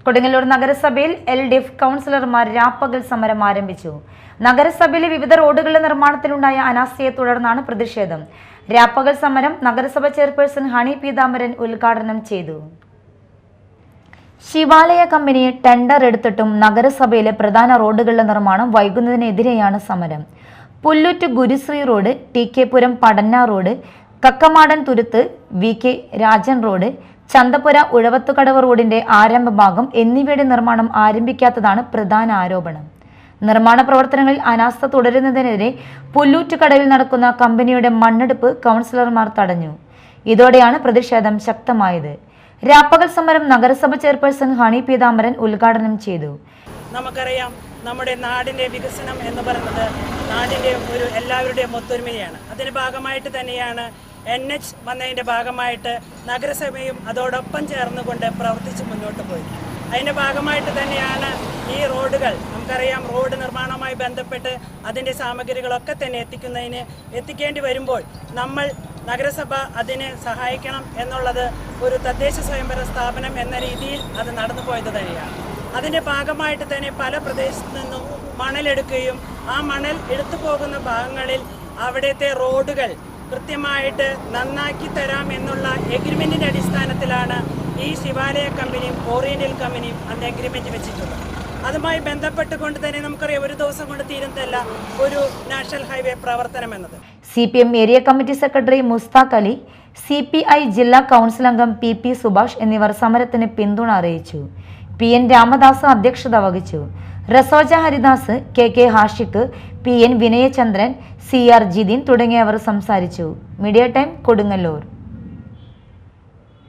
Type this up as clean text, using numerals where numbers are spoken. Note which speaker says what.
Speaker 1: കൊടുങ്ങല്ലൂർ നഗരസഭയിൽ LDF കൗൺസിലർമാർ രാപ്പകൽ സമരം ആരംഭിച്ചു. നഗരസഭയിലെ വിവിധ റോഡുകളുടെ നിർമ്മാണത്തിലുണ്ടായ അനാസ്ഥയെ തുടർന്നാണ് പ്രതിഷേധം. രാപ്പകൽ സമരം നഗരസഭ ചെയർപേഴ്സൺ ഹണി പീതാംബരൻ ഉദ്ഘാടനം ചെയ്തു. ശിവാലയ കമ്പനി ടെൻഡർ എടുത്തിട്ടും നഗരസഭയിലെ പ്രധാന റോഡുകളുടെ നിർമ്മാണം വൈകുന്നതിനെതിരെയാണ് സമരം. പുല്ലൂറ്റ് ഗുരുശ്രീ റോഡ്, TK പുരം പടന്ന റോഡ്, കക്കമാടൻ തുരുത്ത്, VK രാജൻ റോഡ്, ചന്തപുര ഉഴവത്തുകടവ് റോഡിന്റെ ആരംഭ ഭാഗം എന്നിവയുടെ നിർമ്മാണം ആരംഭിക്കാത്തതാണ് പ്രധാന ആരോപണം. നിർമ്മാണ പ്രവർത്തനങ്ങളിൽ അനാസ്ഥ തുടരുന്നതിനെതിരെ പുല്ലൂറ്റുകടവിൽ നടക്കുന്ന കമ്പനിയുടെ മണ്ണെടുപ്പ് കൗൺസിലർമാർ തടഞ്ഞു. ഇതോടെയാണ് പ്രതിഷേധം ശക്തമായത്. രാപ്പകൽ സമരം നഗരസഭ ചെയർപേഴ്സൺ ഹണി പീതാംബരൻ ഉദ്ഘാടനം ചെയ്തു.
Speaker 2: നമുക്കറിയാം, നമ്മുടെ നാടിൻ്റെ വികസനം എന്ന് പറയുന്നത് നാടിൻ്റെ ഒരു എല്ലാവരുടെയും ഒത്തൊരുമയാണ്. അതിൻ്റെ ഭാഗമായിട്ട് തന്നെയാണ് NH വന്നതിൻ്റെ ഭാഗമായിട്ട് നഗരസഭയും അതോടൊപ്പം ചേർന്നുകൊണ്ട് പ്രവർത്തിച്ച് മുന്നോട്ട് പോയി. അതിൻ്റെ ഭാഗമായിട്ട് തന്നെയാണ് ഈ റോഡുകൾ, നമുക്കറിയാം, റോഡ് നിർമ്മാണവുമായി ബന്ധപ്പെട്ട് അതിൻ്റെ സാമഗ്രികളൊക്കെ തന്നെ എത്തിക്കേണ്ടി വരുമ്പോൾ നമ്മൾ നഗരസഭ അതിനെ സഹായിക്കണം എന്നുള്ളത് ഒരു തദ്ദേശ സ്വയംഭരണ സ്ഥാപനം എന്ന രീതിയിൽ അത് നടന്നു പോയത് തന്നെയാണ്. അതിൻ്റെ ഭാഗമായിട്ട് തന്നെ പല പ്രദേശത്തു നിന്നും മണലെടുക്കുകയും ആ മണൽ എടുത്തു പോകുന്ന ഭാഗങ്ങളിൽ അവിടുത്തെ റോഡുകൾ കൃത്യമായിട്ട് നന്നാക്കി തരാം എന്നുള്ള എഗ്രിമെൻറ്റിൻ്റെ അടിസ്ഥാനത്തിലാണ് ഈ ശിവാലയ കമ്പനിയും ഓറിയന്റൽ കമ്പനിയും അന്ന് എഗ്രിമെൻറ്റ് വെച്ചിട്ടുള്ളത്. അതുമായി ബന്ധപ്പെട്ടുകൊണ്ട് തന്നെ നമുക്കറിയാം, ഒരു ദിവസം കൊണ്ട് തീരുന്നതല്ല ഒരു നാഷണൽ ഹൈവേ പ്രവർത്തനം എന്നത്.
Speaker 1: CPM area committee secretary Mushtaq Ali, CPI ജില്ലാ കൗൺസിൽ അംഗം PP സുഭാഷ് എന്നിവർ സമരത്തിന് പിന്തുണ അറിയിച്ചു. PN രാമദാസ് അധ്യക്ഷത വഹിച്ചു. റസോജ Haridas, KK Hashiq, PN Vinayachandran, CR Jithin തുടങ്ങിയവർ സംസാരിച്ചു. Media time, Kodungallur.